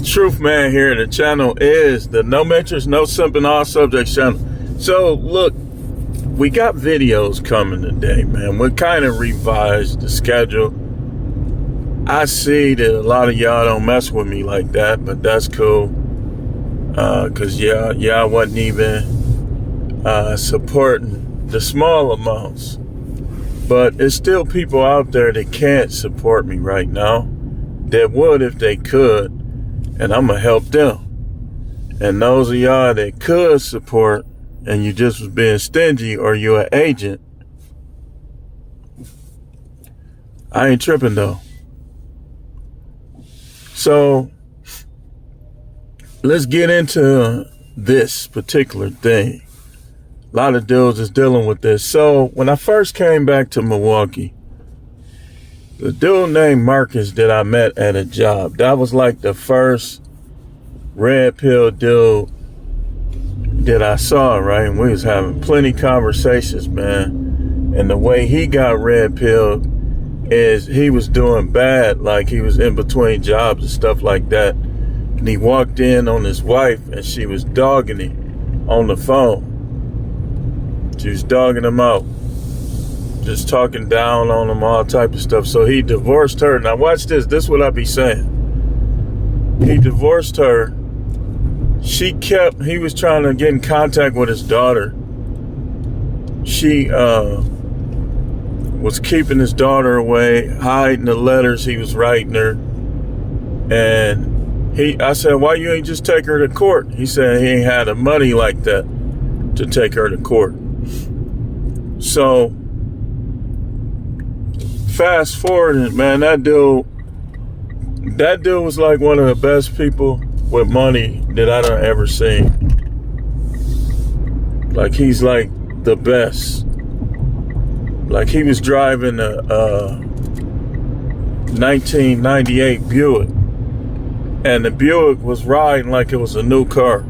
Truth Man here. The channel is the No Matrix, No Simping, All Subjects channel. So look, we got videos coming today, man. We kind of revised the schedule. I see that a lot of y'all don't mess with me like that, but that's cool. Cause y'all wasn't even supporting the small amounts. But there's still people out there that can't support me right now that would if they could. And I'm going to help them. And those of y'all that could support and you just was being stingy or you're an agent, I ain't tripping though. So let's get into this particular thing. A lot of dudes is dealing with this. So when I first came back to Milwaukee, the dude named Marcus that I met at a job, that was like the first red pill dude that I saw, right? And we was having plenty conversations, man. And the way he got red pilled is he was doing bad, like he was in between jobs and stuff like that. And he walked in on his wife and she was dogging him on the phone. She was dogging him out. Just talking down on him, all type of stuff. So he divorced her. Now watch this. This is what I be saying. He divorced her. He was trying to get in contact with his daughter. She was keeping his daughter away, hiding the letters he was writing her. And I said, why you ain't just take her to court? He said he ain't had the money like that to take her to court. So fast forward, man, that dude was like one of the best people with money that I done ever seen. Like he's like the best. Like he was driving a 1998 Buick, and the Buick was riding like it was a new car.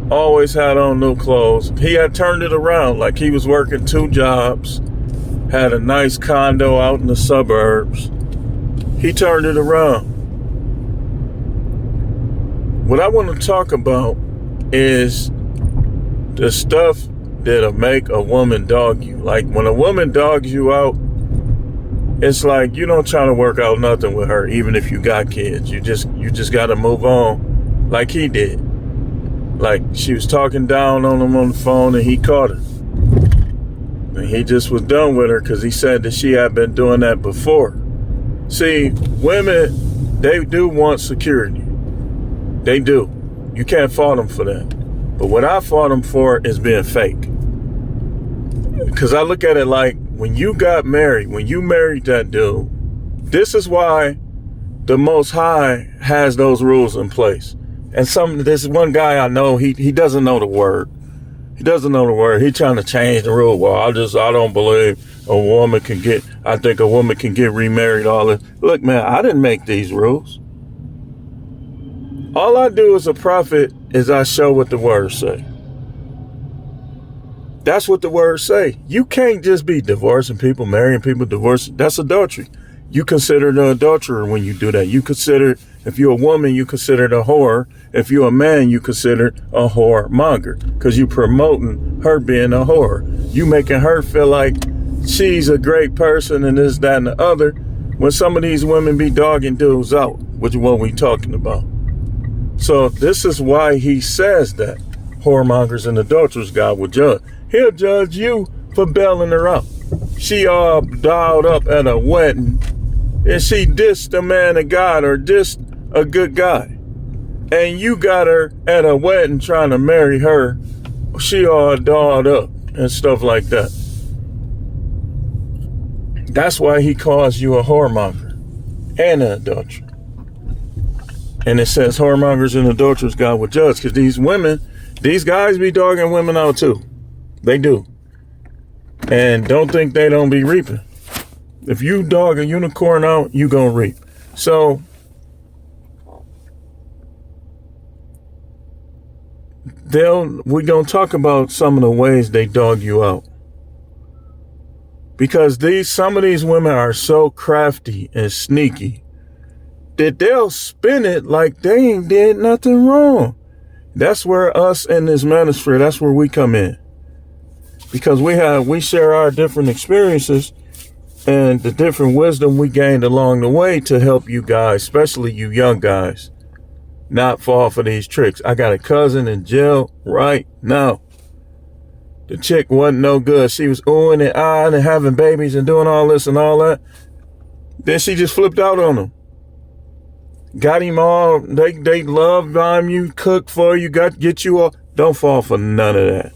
Always had on new clothes. He had turned it around, like he was working 2 jobs. Had a nice condo out in the suburbs. He turned it around. What I want to talk about is the stuff that'll make a woman dog you. Like when a woman dogs you out, it's like you don't try to work out nothing with her, even if you got kids. You just got to move on, like he did. Like she was talking down on him on the phone, and he caught her. And he just was done with her because he said that she had been doing that before. See, women, they do want security. They do. You can't fault them for that. But what I fought them for is being fake. Because I look at it like when you got married, when you married that dude, this is why the Most High has those rules in place. And this one guy I know, he doesn't know the word. He doesn't know the word. He's trying to change the rule. Well, I don't believe I think a woman can get remarried, all this. Look, man, I didn't make these rules. All I do as a prophet is I show what the words say. That's what the words say. You can't just be divorcing people, marrying people, divorcing. That's adultery. You consider the adulterer when you do that. You consider, if you're a woman, you consider it a whore. If you're a man, you consider a whoremonger because you promoting her being a whore. You making her feel like she's a great person and this, that, and the other. When some of these women be dogging dudes out, which is what we talking about. So this is why he says that whoremongers and adulterers God will judge. He'll judge you for bailing her out. She all dialed up at a wedding and she dissed a man of God or dissed a good guy. And you got her at a wedding trying to marry her. She all dolled up and stuff like that. That's why he calls you a whoremonger and an adulterer. And it says whoremongers and adulterers God will judge, because these guys be dogging women out too. They do. And don't think they don't be reaping. If you dog a unicorn out, you gonna reap. So we're gonna talk about some of the ways they dog you out. Because some of these women are so crafty and sneaky that they'll spin it like they ain't did nothing wrong. That's where us in this manosphere, that's where we come in. Because we share our different experiences and the different wisdom we gained along the way to help you guys, especially you young guys, not fall for these tricks. I got a cousin in jail right now. The chick wasn't no good. She was oohing and eyeing and having babies and doing all this and all that. Then she just flipped out on him. Got him all, they love you, cook for you, get you all. Don't fall for none of that.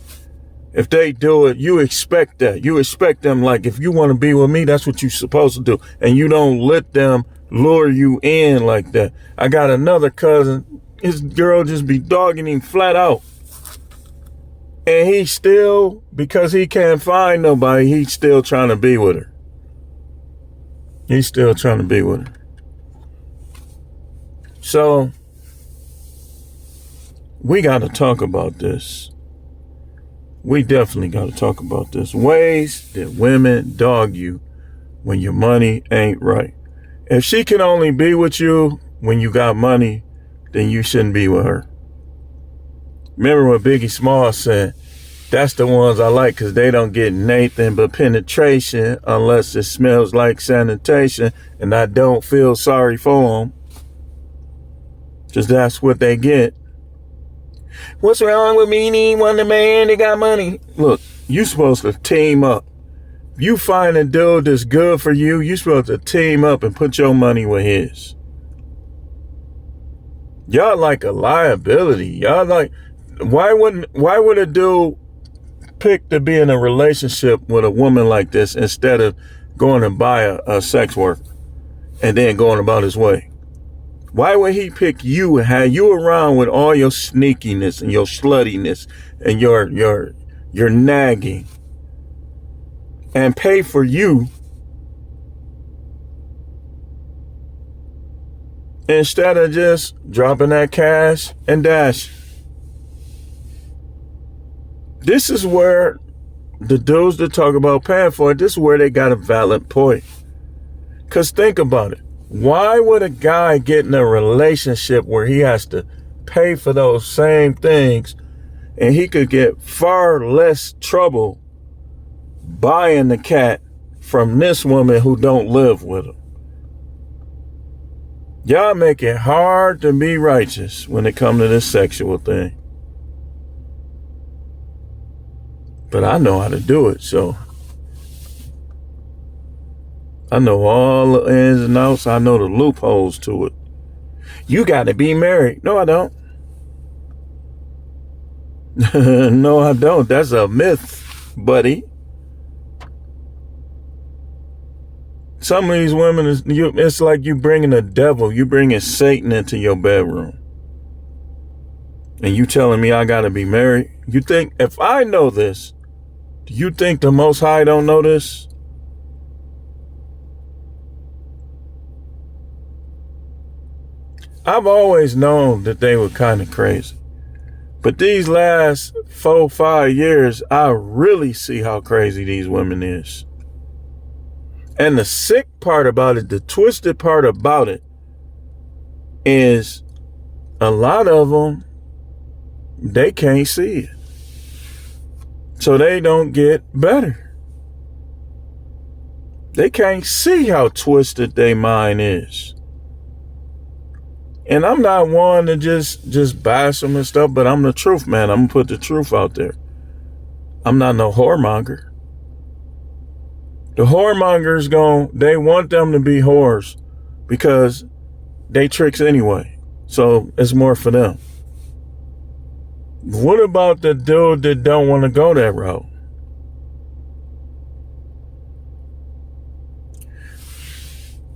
If they do it, you expect that. You expect them, like, if you want to be with me, that's what you're supposed to do. And you don't let them lure you in like that. I got another cousin, his girl just be dogging him flat out. And he still, because he can't find nobody, he's still trying to be with her. He's still trying to be with her. So, we got to talk about this. We definitely got to talk about this. Ways that women dog you when your money ain't right. If she can only be with you when you got money, then you shouldn't be with her. Remember what Biggie Smalls said? That's the ones I like because they don't get nothing but penetration unless it smells like sanitation, and I don't feel sorry for them. Because that's what they get. What's wrong with me? Need one the man that got money. Look, you supposed to team up. You find a dude that's good for you, you supposed to team up and put your money with his. Y'all like a liability. Y'all like, why would a dude pick to be in a relationship with a woman like this instead of going and buy a sex worker and then going about his way? Why would he pick you and have you around with all your sneakiness and your sluttiness and your nagging and pay for you instead of just dropping that cash and dash? This is where the dudes that talk about paying for it, this is where they got a valid point. Because think about it. Why would a guy get in a relationship where he has to pay for those same things and he could get far less trouble buying the cat from this woman who don't live with him? Y'all make it hard to be righteous when it comes to this sexual thing. But I know how to do it, so I know all the ins and outs. I know the loopholes to it. You got to be married. No, I don't. No, I don't. That's a myth, buddy. Some of these women, it's like you bringing a devil. You bringing Satan into your bedroom. And you telling me I got to be married? You think, if I know this, do you think the Most High don't know this? I've always known that they were kind of crazy. But these last 4-5 years, I really see how crazy these women is. And the sick part about it, the twisted part about it, is a lot of them, they can't see it. So they don't get better. They can't see how twisted their mind is. And I'm not one to just bash them and stuff, but I'm the truth, man. I'm going to put the truth out there. I'm not no whoremonger. The whoremongers they want them to be whores because they tricks anyway. So it's more for them. What about the dude that don't want to go that route?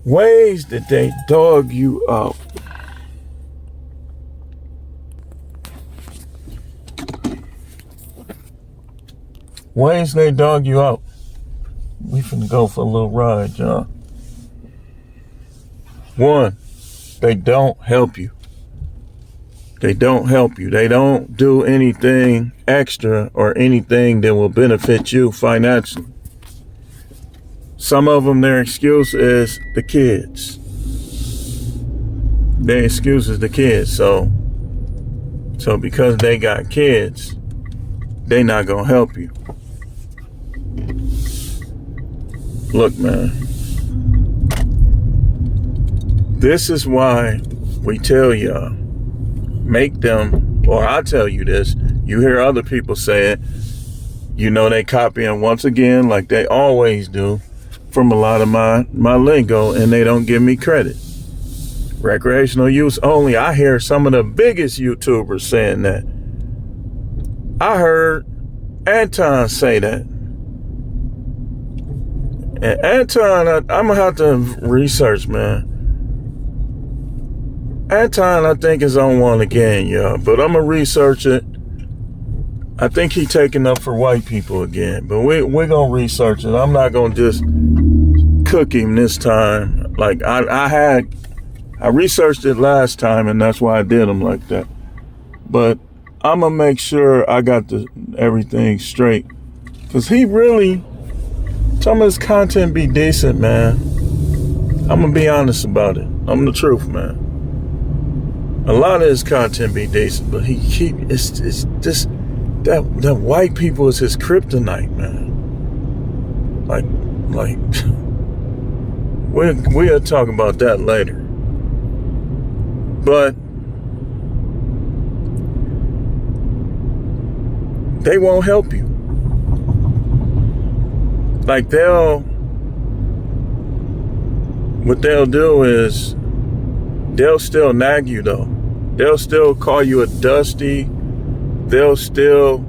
Ways that they dog you out. Ways they dog you out. We finna go for a little ride, y'all. 1, they don't help you. They don't help you. They don't do anything extra or anything that will benefit you financially. Some of them, their excuse is the kids. their excuse is the kids. So because they got kids, they not gonna help you. Look, man, this is why we tell y'all, make them, or I tell you this, you hear other people say it, you know they copying once again, like they always do, from a lot of my lingo, and they don't give me credit. Recreational use only. I hear some of the biggest YouTubers saying that. I heard Anton say that. And Anton, I'm going to have to research, man. Anton, I think, is on one again, y'all. But I'm going to research it. I think he taking up for white people again. But we're going to research it. I'm not going to just cook him this time. Like, I researched it last time, and that's why I did him like that. But I'm going to make sure I got everything straight. Because he really, some of his content be decent, man. I'm going to be honest about it. I'm the truth, man. A lot of his content be decent, but it's just that white people is his kryptonite, man. Like we'll talk about that later. But they won't help you. Like what they'll do is they'll still nag you though. They'll still call you a dusty. They'll still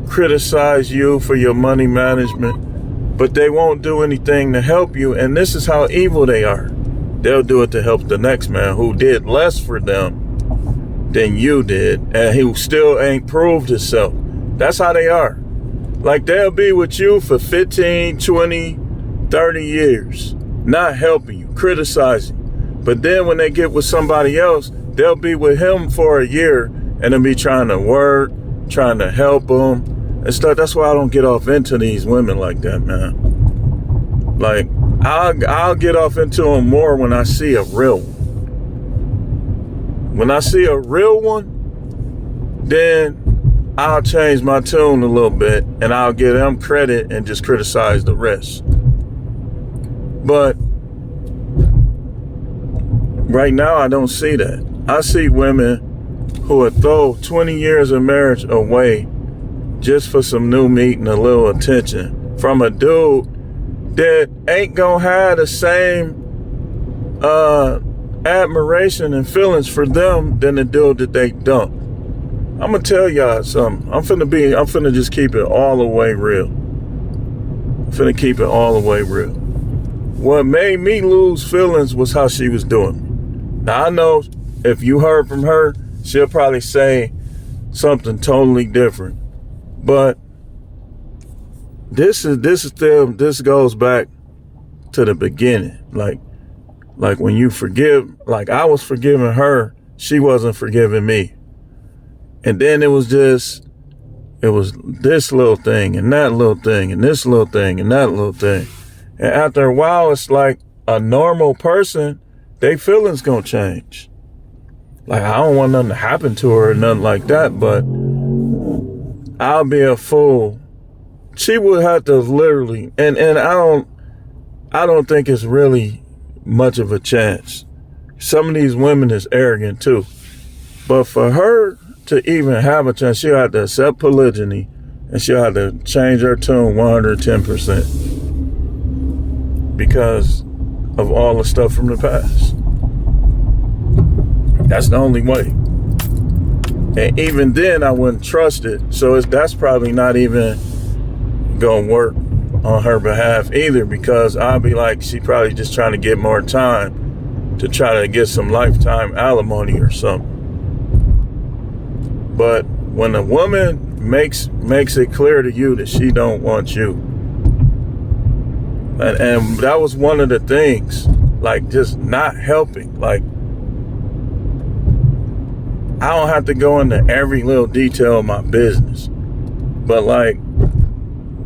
criticize you for your money management, but they won't do anything to help you. And this is how evil they are. They'll do it to help the next man who did less for them than you did, and who still ain't proved himself. That's how they are. Like, they'll be with you for 15, 20, 30 years, not helping you, criticizing. But then when they get with somebody else, they'll be with him for a year and they'll be trying to work, trying to help them and stuff. That's why I don't get off into these women like that, man. Like, I'll get off into them more when I see a real one. When I see a real one, then I'll change my tune a little bit and I'll give them credit and just criticize the rest. But right now, I don't see that. I see women who would throw 20 years of marriage away just for some new meat and a little attention from a dude that ain't gonna have the same admiration and feelings for them than the dude that they dumped. I'm gonna tell y'all something. I'm finna just keep it all the way real. What made me lose feelings was how she was doing me. Now, I know if you heard from her, she'll probably say something totally different. But this goes back to the beginning. Like when you forgive, like I was forgiving her, she wasn't forgiving me. And then it was this little thing and that little thing and this little thing and that little thing. And after a while, it's like a normal person, they feelings gonna change. Like, I don't want nothing to happen to her or nothing like that, but I'll be a fool. She would have to literally, and I don't think it's really much of a chance. Some of these women is arrogant too. But for her to even have a chance, she'll have to accept polygyny and she'll have to change her tune 110% because of all the stuff from the past. That's the only way. And even then, I wouldn't trust it. So that's probably not even going to work on her behalf either, because I'll be like, she probably just trying to get more time to try to get some lifetime alimony or something. But when a woman makes it clear to you that she don't want you, and that was one of the things, like just not helping. Like, I don't have to go into every little detail of my business, but like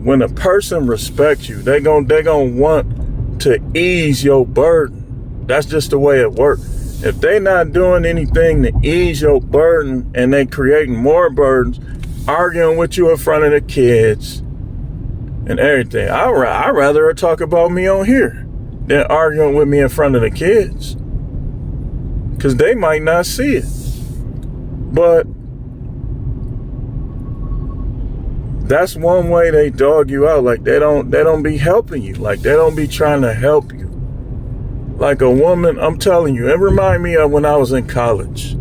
when a person respects you, they gonna want to ease your burden. That's just the way it works. If they not doing anything to ease your burden and they creating more burdens, arguing with you in front of the kids and everything, I'd rather her talk about me on here than arguing with me in front of the kids, because they might not see it. But that's one way they dog you out. Like they don't be helping you. Like they don't be trying to help you. Like a woman, I'm telling you, it reminded me of when I was in college.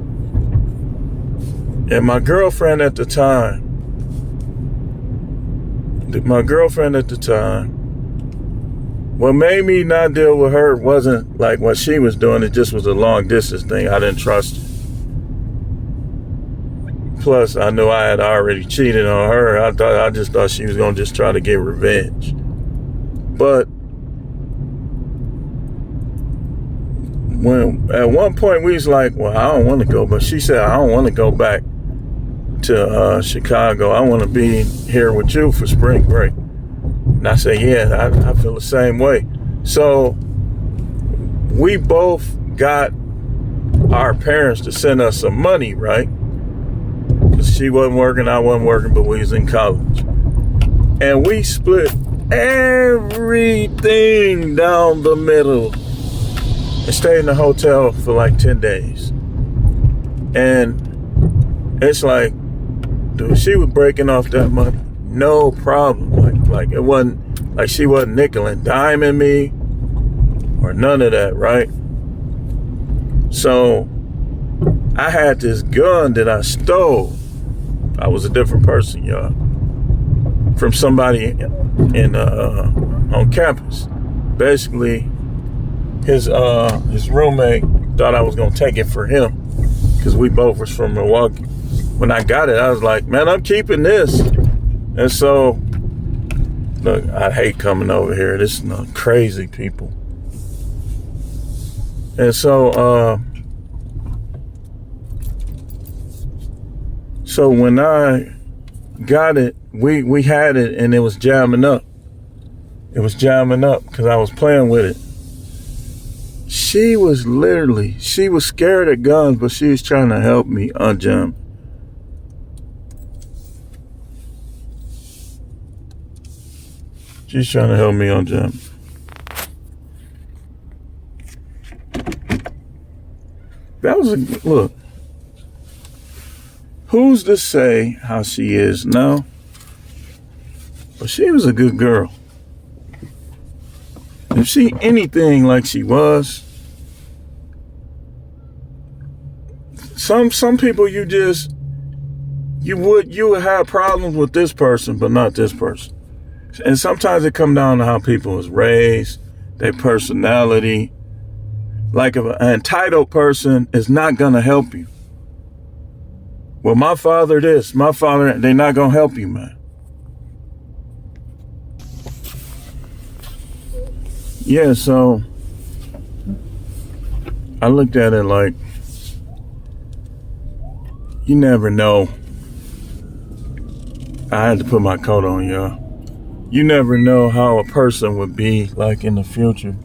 And my girlfriend at the time, what made me not deal with her wasn't like what she was doing. It just was a long distance thing. I didn't trust her. Plus, I knew I had already cheated on her. I just thought she was gonna just try to get revenge. But when at one point we was like, well, I don't want to go, but she said, I don't want to go back to Chicago. I want to be here with you for spring break. And I said, yeah, I feel the same way. So we both got our parents to send us some money, right? Because she wasn't working, I wasn't working, but we was in college. And we split everything down the middle and stayed in the hotel for like 10 days. And it's like, dude, she was breaking off that money, no problem. Like it wasn't like she wasn't nickel and diming me or none of that, right? So I had this gun that I stole. I was a different person, y'all, from somebody in on campus. Basically, his roommate thought I was gonna take it for him because we both was from Milwaukee. When I got it, I was like, man, I'm keeping this. And so, look, I hate coming over here. This is crazy people. And so, so when I got it, we had it and it was jamming up. It was jamming up because I was playing with it. She was scared of guns, but she was trying to help me unjam. She's trying to help me unjam. That was look. Who's to say how she is now? But she was a good girl. If she anything like she was, some people you would have problems with this person, but not this person. And sometimes it comes down to how people was raised, their personality. Like if an entitled person is not gonna help you. Well, my father this, my father, they're not gonna help you, man. Yeah, so I looked at it like, you never know. I had to put my coat on, y'all. You never know how a person would be like in the future.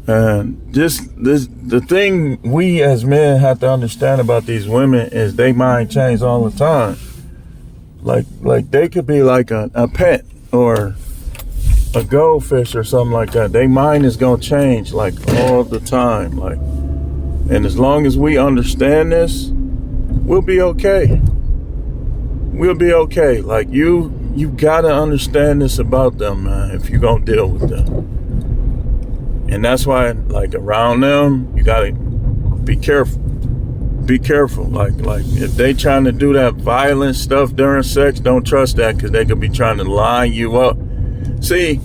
And the thing we as men have to understand about these women is they mind change all the time. Like they could be like a pet or a goldfish or something like that. Their mind is gonna change like all the time. Like, and as long as we understand this, we'll be okay. We'll be okay. Like you gotta understand this about them, man, if you're gonna deal with them. And that's why, like, around them, you gotta be careful. Be careful. Like if they trying to do that violent stuff during sex, don't trust that, because they could be trying to line you up. See,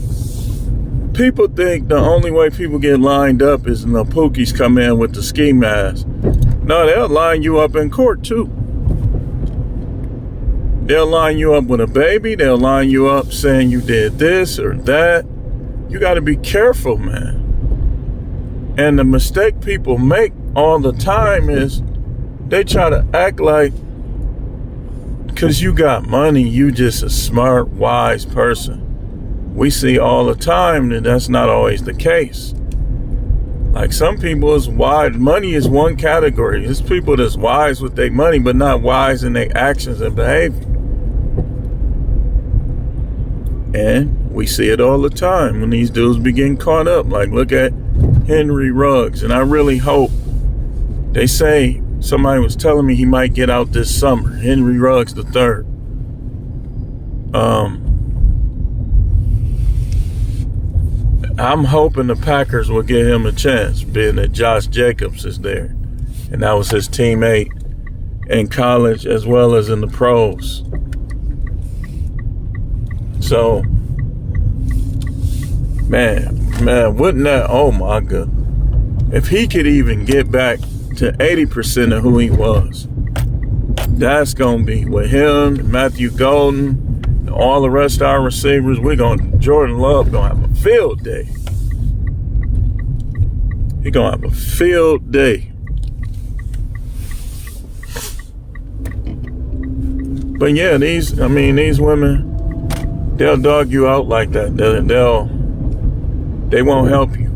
people think the only way people get lined up is when the pookies come in with the ski mask. No, they'll line you up in court too. They'll line you up with a baby. They'll line you up saying you did this or that. You got to be careful, man. And the mistake people make all the time is they try to act like because you got money, you just a smart, wise person. We see all the time that that's not always the case. Like some people is wise. Money is one category. It's people that's wise with their money, but not wise in their actions and behavior. And we see it all the time when these dudes be getting caught up. Like, look at Henry Ruggs. And I really hope, they say, somebody was telling me he might get out this summer. Henry Ruggs III. I'm hoping the Packers will give him a chance, being that Josh Jacobs is there. And that was his teammate in college as well as in the pros. So, man, wouldn't that, oh my God. If he could even get back to 80% of who he was, that's going to be with him, Matthew Golden, and all the rest of our receivers. Jordan Love going to have a field day. He going to have a field day. But yeah, these women, they'll dog you out like that. They won't help you.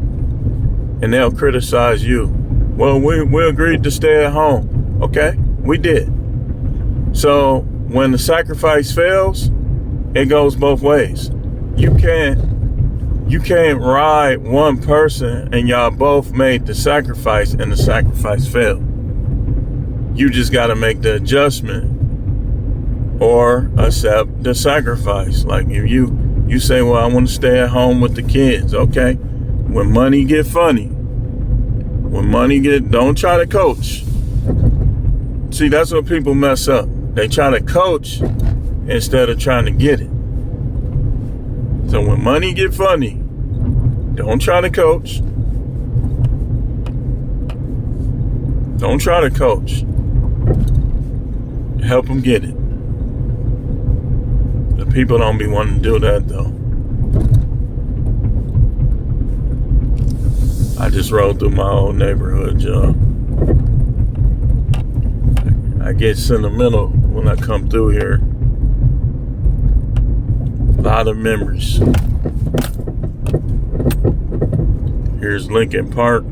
And they'll criticize you. Well, we agreed to stay at home. Okay, we did. So when the sacrifice fails, it goes both ways. You can't ride one person and y'all both made the sacrifice and the sacrifice failed. You just got to make the adjustment or accept the sacrifice. Like if you say, well, I want to stay at home with the kids. Okay. When money get funny, don't try to coach. See, that's what people mess up. They try to coach instead of trying to get it. So when money get funny, don't try to coach. Don't try to coach. Help them get it. The people don't be wanting to do that though. I just rode through my old neighborhood, y'all. I get sentimental when I come through here. A lot of memories. Here's Lincoln Park.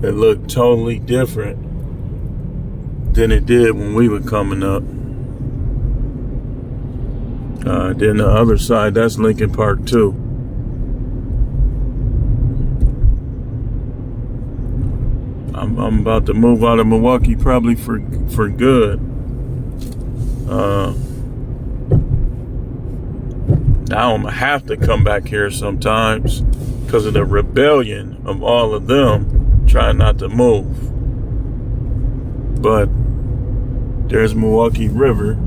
It looked totally different than it did when we were coming up. Then the other side, that's Lincoln Park too. I'm about to move out of Milwaukee probably for good. Now I'm gonna have to come back here sometimes because of the rebellion of all of them trying not to move. But there's Milwaukee River.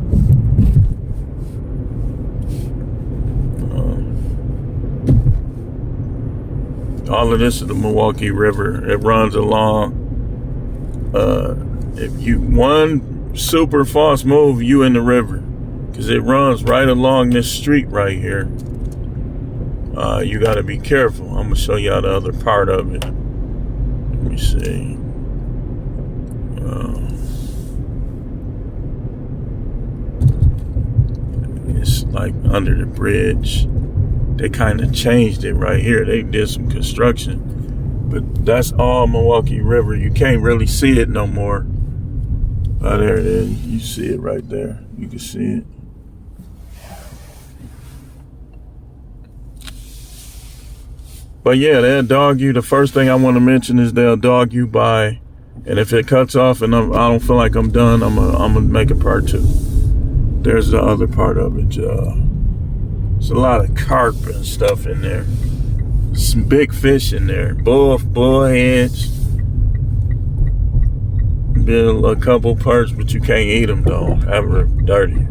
All of this is the Milwaukee River. It runs along. If you one super false move, you in the river, because it runs right along this street right here. You got to be careful. I'm gonna show y'all the other part of it. Let me see. It's like under the bridge. They kind of changed it right here. They did some construction, but that's all Milwaukee River. You can't really see it no more. Oh, there it is. You see it right there. You can see it. But yeah, they'll dog you. The first thing I want to mention is they'll dog you by, and if it cuts off and I don't feel like I'm done, I'm gonna make a part 2. There's the other part of it. There's a lot of carp and stuff in there. Some big fish in there. Bullheads. Been a couple parts, but you can't eat them though. Ever dirty.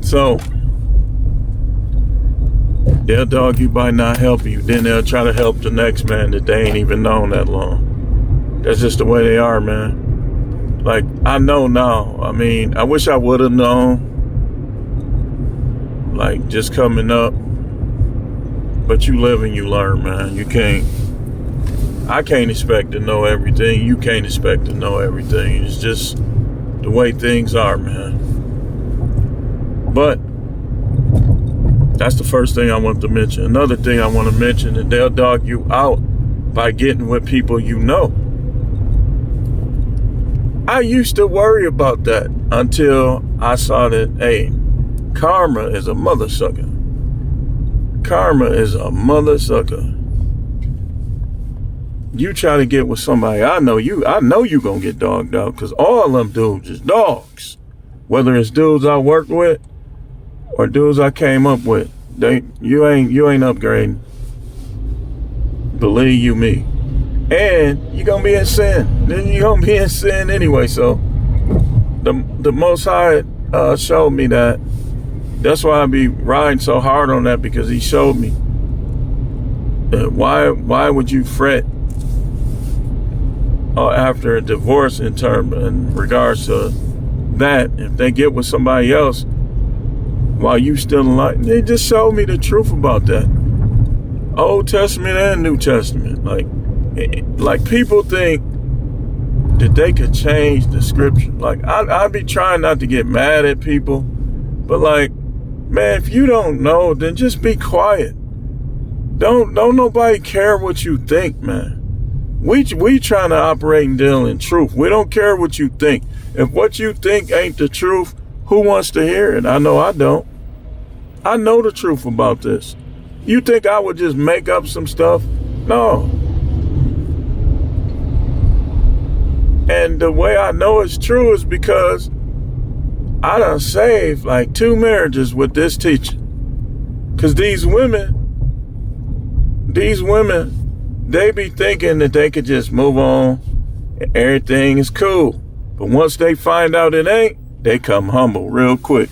So they'll dog you by not helping you. Then they'll try to help the next man that they ain't even known that long. That's just the way they are, man. Like, I know now. I mean, I wish I would have known. Like, just coming up. But you live and you learn, man. I can't expect to know everything. You can't expect to know everything. It's just the way things are, man. But That's the first thing I want to mention. Another thing I want to mention is they'll dog you out by getting with people you know. I used to worry about that until I saw that, hey, karma is a mother sucker. Karma is a mother sucker. You try to get with somebody, I know you gonna get dogged out, because all of them dudes is dogs. Whether it's dudes I worked with or dudes I came up with, you ain't upgrading. Believe you me. And you're gonna be in sin. Then you're gonna be in sin anyway. So the Most High showed me that. That's why I be riding so hard on that, because he showed me that why would you fret after a divorce in regards to that, if they get with somebody else while you still alive. They just showed me the truth about that. Old Testament and New Testament. Like people think that they could change the scripture. Like I be trying not to get mad at people, but like, man, if you don't know, then just be quiet. Don't nobody care what you think, man. We trying to operate and deal in truth. We don't care what you think. If what you think ain't the truth, who wants to hear it? I know I don't. I know the truth about this. You think I would just make up some stuff? No. And the way I know it's true is because I done saved like 2 marriages with this teaching. Because these women, they be thinking that they could just move on and everything is cool. But once they find out it ain't, they come humble real quick.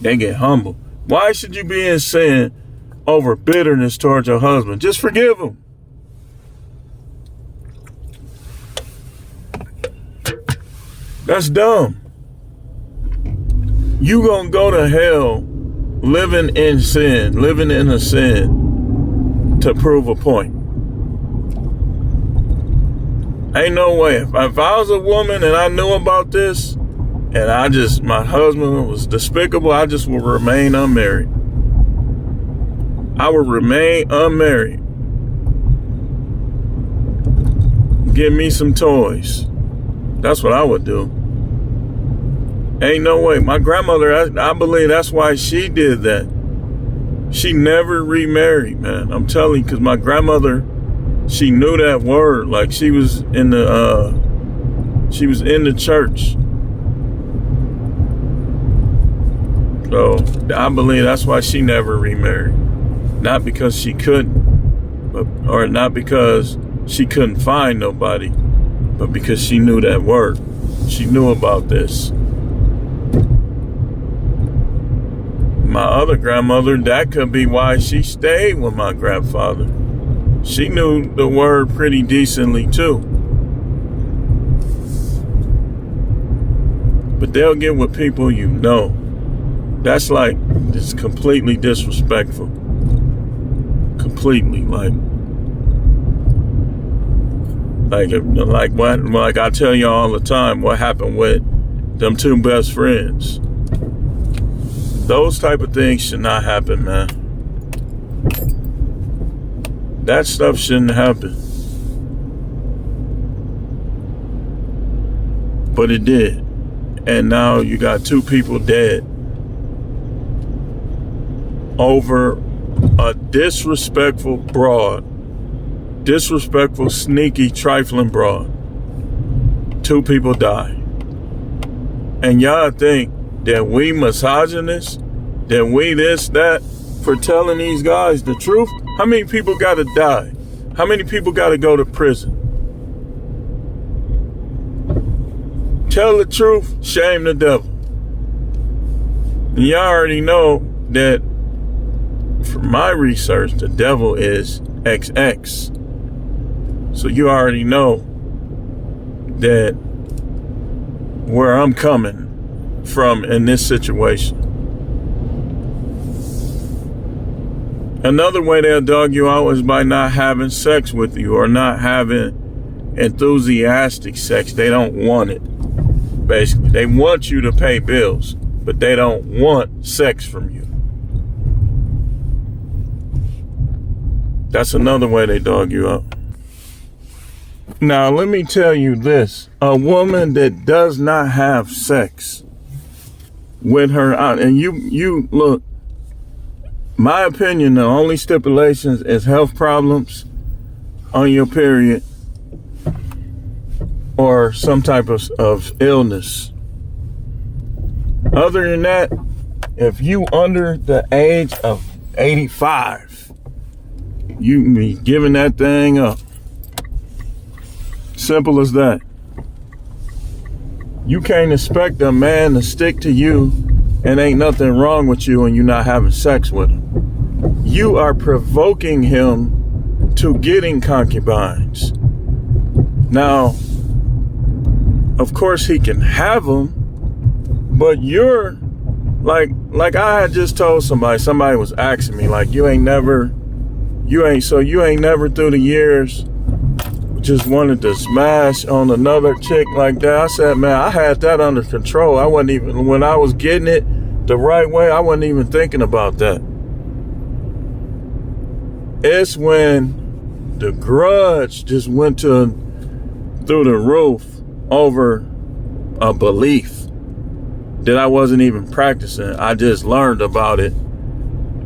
They get humble. Why should you be in sin over bitterness towards your husband? Just forgive him. That's dumb. You gonna go to hell living in sin, living in a sin to prove a point. Ain't no way. If I was a woman and I knew about this and my husband was despicable, I just would remain unmarried. I would remain unmarried. Give me some toys. That's what I would do. Ain't no way. My grandmother, I believe that's why she did that. She never remarried, man. I'm telling you, because my grandmother, she knew that word. Like she was in the church. So I believe that's why she never remarried. Not because she couldn't, or not because she couldn't find nobody, but because she knew that word. She knew about this. My other grandmother, that could be why she stayed with my grandfather. She knew the word pretty decently too. But they'll get with people you know. That's like, it's completely disrespectful. Completely, like I tell y'all all the time, what happened with them 2 best friends. Those type of things should not happen, man. That stuff shouldn't happen. But it did. And now you got 2 people dead over a disrespectful broad. Disrespectful, sneaky, trifling broad. 2 people die. And y'all think that we misogynists, that we this, that, for telling these guys the truth? How many people gotta die? How many people gotta go to prison? Tell the truth, shame the devil. And y'all already know that from my research, the devil is XX. So you already know that where I'm coming from in this situation. Another way they'll dog you out is by not having sex with you or not having enthusiastic sex. They don't want it. Basically, they want you to pay bills, but they don't want sex from you. That's another way they dog you out. Now, let me tell you this. A woman that does not have sex with her, and you look, my opinion, the only stipulations is health problems on your period or some type of illness. Other than that, if you under the age of 85, you be giving that thing up. Simple as that. You can't expect a man to stick to you and ain't nothing wrong with you and you're not having sex with him. You are provoking him to getting concubines. Now, of course he can have them, but you're like I had just told somebody was asking me, like, you ain't never through the years just wanted to smash on another chick like that. I said, man, I had that under control. I wasn't even, when I was getting it the right way, I wasn't even thinking about that. It's when the grudge just went through the roof over a belief that I wasn't even practicing. I just learned about it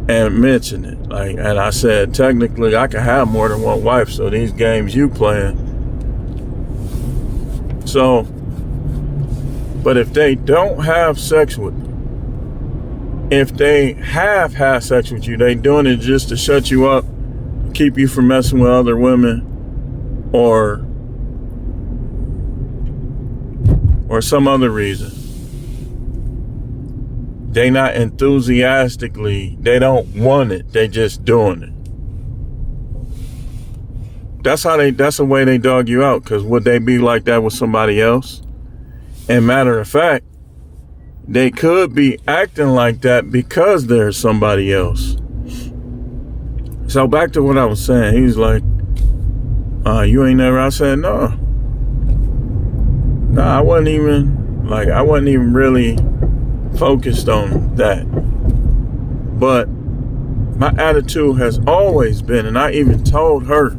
and mentioned it. And I said, technically, I can have more than one wife, so these games you playing. So, but if they don't have sex with you, if they have had sex with you, they doing it just to shut you up, keep you from messing with other women, or some other reason. They not enthusiastically, they don't want it, they just doing it. That's the way they dog you out, because would they be like that with somebody else? And matter of fact, they could be acting like that because there's somebody else. So back to what I was saying, he's like, you ain't never, I said, no, I wasn't even really focused on that. But my attitude has always been, and I even told her,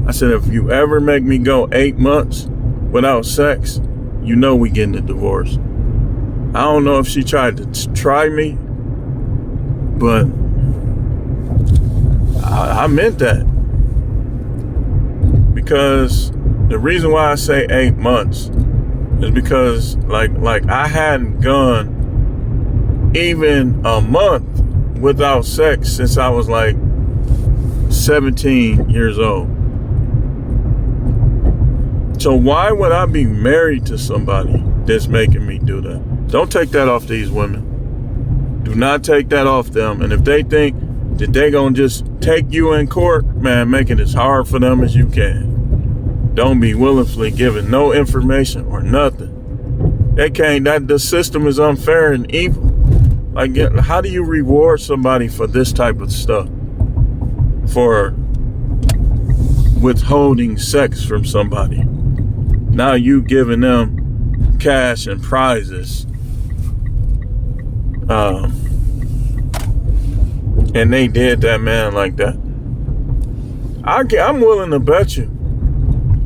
I said, if you ever make me go 8 months without sex, you know we getting a divorce. I don't know if she tried to try me, but I meant that. Because the reason why I say 8 months is because like I hadn't gone even a month without sex since I was like 17 years old. So why would I be married to somebody that's making me do that? Don't take that off these women. Do not take that off them. And if they think that they gonna just take you in court, man, make it as hard for them as you can. Don't be willfully giving no information or nothing. The system is unfair and evil. Like, how do you reward somebody for this type of stuff? For withholding sex from somebody. Now you giving them cash and prizes. And they did that man like that. I'm willing to bet you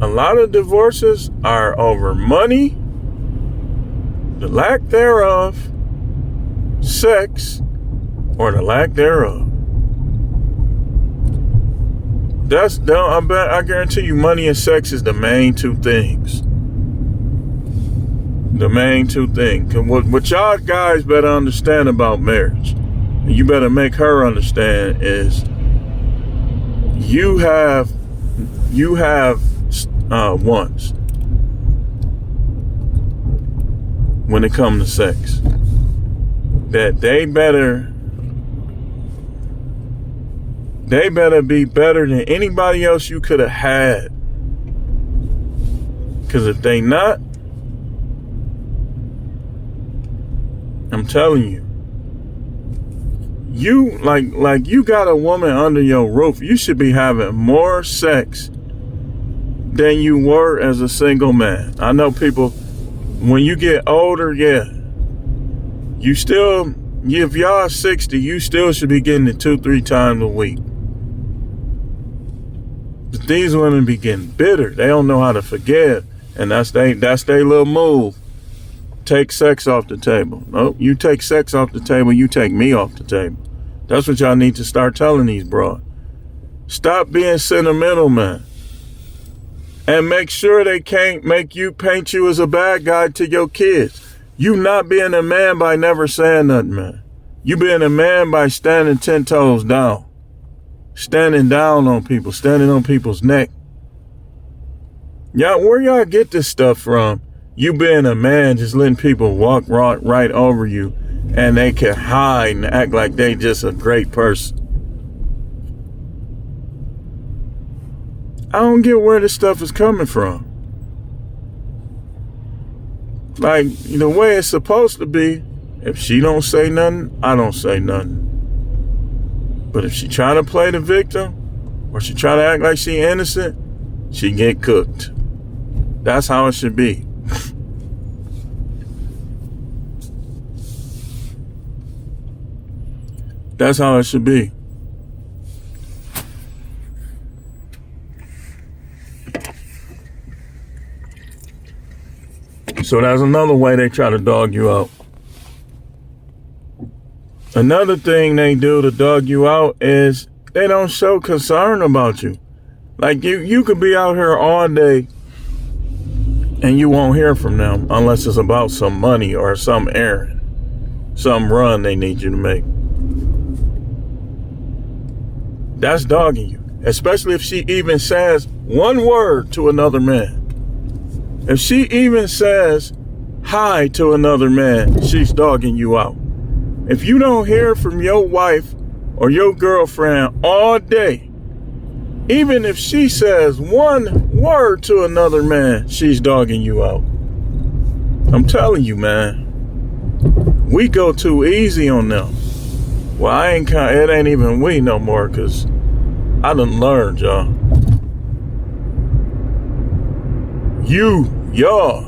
a lot of divorces are over money, the lack thereof, sex, or the lack thereof. I guarantee you, money and sex is the main two things. The main two things. What y'all guys better understand about marriage, and you better make her understand, is you have wants when it comes to sex. That they better be better than anybody else you could have had. Because if they not, I'm telling you, you like you got a woman under your roof, you should be having more sex than you were as a single man. I know people, when you get older, you still, if y'all 60, you still should be getting it 2-3 times a week. But these women be getting bitter. They don't know how to forgive. And that's their little move. Take sex off the table. Nope, you take sex off the table, you take me off the table. That's what y'all need to start telling these broads. Stop being sentimental, man. And make sure they can't paint you as a bad guy to your kids. You not being a man by never saying nothing, man. You being a man by standing 10 toes down. Standing down on people, standing on people's neck. Y'all, where y'all get this stuff from? You being a man, just letting people walk right over you and they can hide and act like they just a great person. I don't get where this stuff is coming from. Like, the way it's supposed to be, if she don't say nothing, I don't say nothing. But if she try to play the victim, or she try to act like she innocent, she get cooked. That's how it should be. That's how it should be. So that's another way they try to dog you out. Another thing they do to dog you out is they don't show concern about you. Like you could be out here all day and you won't hear from them unless it's about some money or some errand, some run they need you to make. That's dogging you, especially if she even says one word to another man. If she even says hi to another man, she's dogging you out. If you don't hear from your wife or your girlfriend all day, even if she says one word to another man, she's dogging you out. I'm telling you, man, we go too easy on them. Well, it ain't even we no more, because I done learned, y'all. Y'all,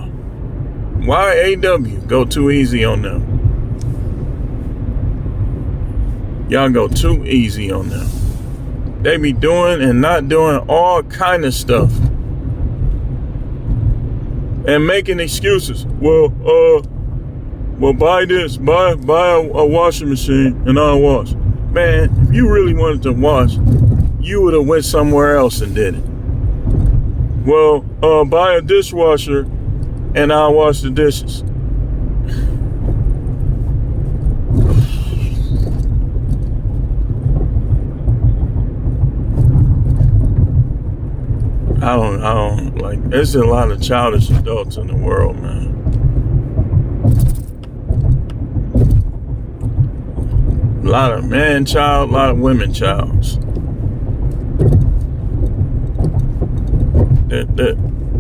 YAW, go too easy on them. Y'all go too easy on them. They be doing and not doing all kind of stuff. And making excuses. Well, buy this, buy a washing machine and I'll wash. Man, if you really wanted to wash, you would have went somewhere else and did it. Well, buy a dishwasher and I'll wash the dishes. I don't like, there's a lot of childish adults in the world, man. A lot of man-child, a lot of women-childs.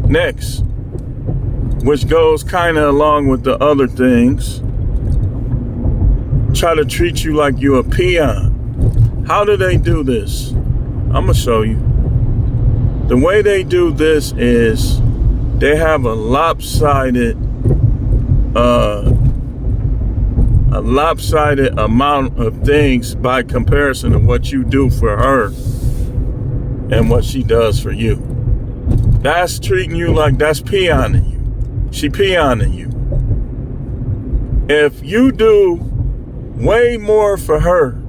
Next, which goes kind of along with the other things, try to treat you like you're a peon. How do they do this? I'm gonna show you. The way they do this is they have a lopsided amount of things by comparison to what you do for her and what she does for you. That's treating you like that's peoning you. She peoning you. If you do way more for her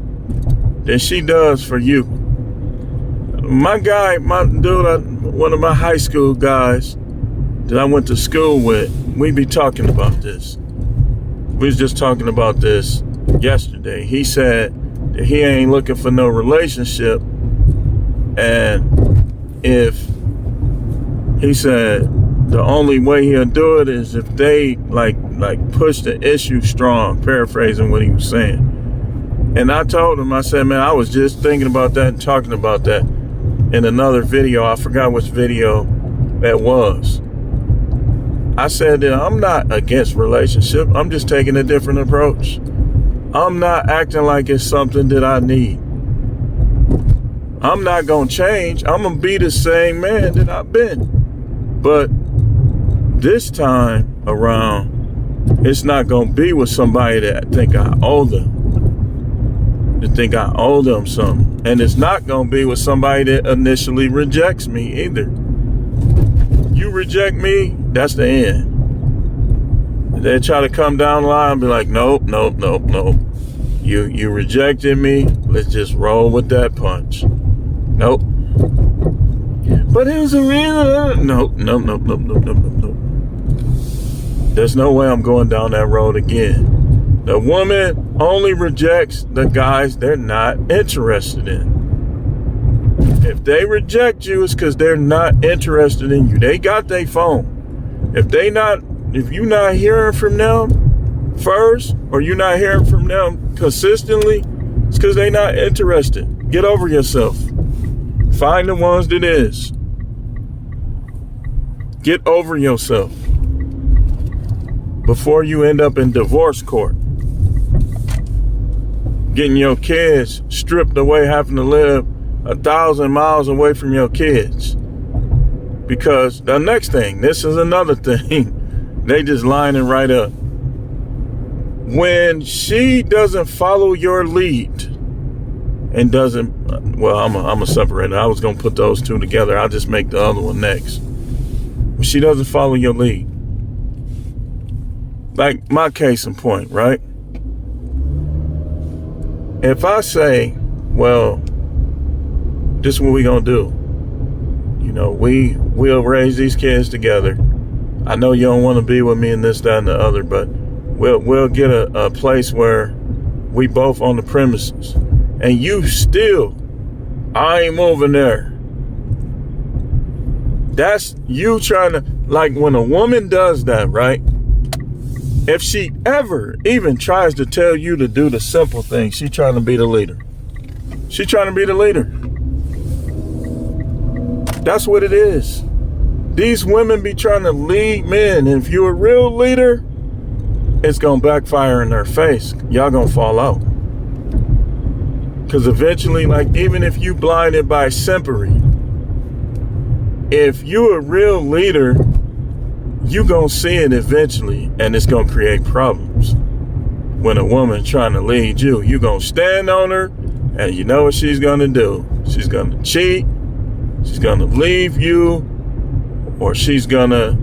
than she does for you. My dude, one of my high school guys that I went to school with, we be talking about this. We was just talking about this yesterday. He said that he ain't looking for no relationship, and he said the only way he'll do it is if they like push the issue strong, paraphrasing what he was saying. And I told him, I said, man, I was just thinking about that and talking about that in another video. I forgot which video that was. I said that I'm not against relationship. I'm just taking a different approach. I'm not acting like it's something that I need. I'm not going to change. I'm going to be the same man that I've been. But this time around, it's not going to be with somebody that think I owe them. To think I owe them something. And it's not going to be with somebody that initially rejects me either. You reject me, that's the end. They try to come down the line and be like, nope. You rejected me. Let's just roll with that punch. Nope. But it was a reason. Nope. There's no way I'm going down that road again. The woman only rejects the guys they're not interested in. If they reject you, it's because they're not interested in you. They got their phone. If you're not hearing from them first, or you're not hearing from them consistently, it's because they're not interested. Get over yourself. Find the ones that is. Get over yourself before you end up in divorce court. Getting your kids stripped away, having to live 1,000 miles away from your kids. Because the next thing, this is another thing, they just lining right up. When she doesn't follow your lead and doesn't, well, I'm a separator. I was going to put those two together. I'll just make the other one next. When she doesn't follow your lead. Like my case in point, right? If I say, well, this is what we gonna do. You know, we'll raise these kids together. I know you don't want to be with me in this, that, and the other, but we'll get a place where we both on the premises. And you still, I ain't moving there. That's you trying to, like when a woman does that, right? If she ever even tries to tell you to do the simple thing, she's trying to be the leader. She's trying to be the leader. That's what it is. These women be trying to lead men. And if you're a real leader, it's going to backfire in their face. Y'all going to fall out. Because eventually, like, even if you blinded by simpery, if you're a real leader, you gonna see it eventually, and it's gonna create problems. When a woman trying to lead you, you gonna stand on her, and you know what she's gonna do. She's gonna cheat, she's gonna leave you, or she's gonna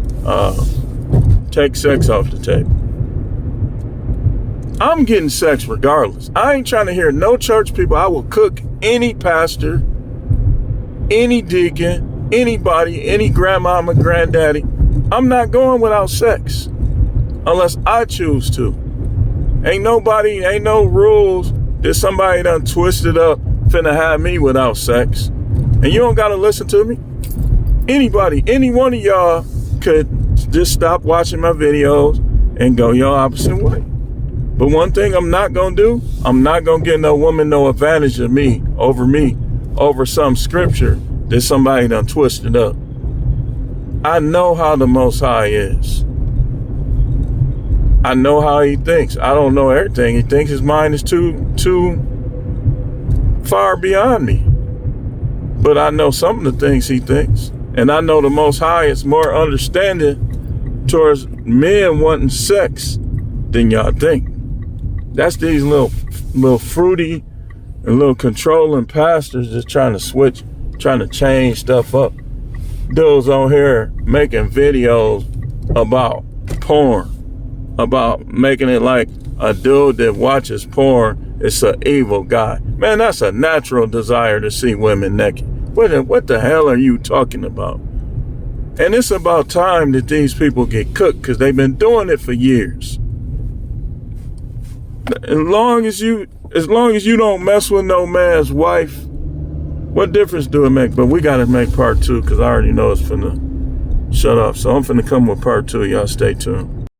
take sex off the table. I'm getting sex regardless. I ain't trying to hear no church people. I will cook any pastor, any deacon, anybody, any grandmama, granddaddy. I'm not going without sex unless I choose to. Ain't no rules that somebody done twisted up finna have me without sex. And you don't gotta listen to me. Anybody, any one of y'all could just stop watching my videos and go your opposite way. But one thing I'm not gonna do, I'm not gonna give no woman no advantage of me over some scripture that somebody done twisted up. I know how the Most High is. I know how he thinks. I don't know everything. He thinks his mind is too far beyond me. But I know some of the things he thinks. And I know the Most High is more understanding towards men wanting sex than y'all think. That's these little fruity and little controlling pastors just trying to change stuff up. Dudes on here making videos about porn, about making it like a dude that watches porn is an evil guy. Man, that's a natural desire to see women naked. What the hell are you talking about? And it's about time that these people get cooked because they've been doing it for years. As long as you don't mess with no man's wife, what difference do it make? But we got to make part 2 because I already know it's finna shut off. So I'm finna come with part 2. Y'all stay tuned.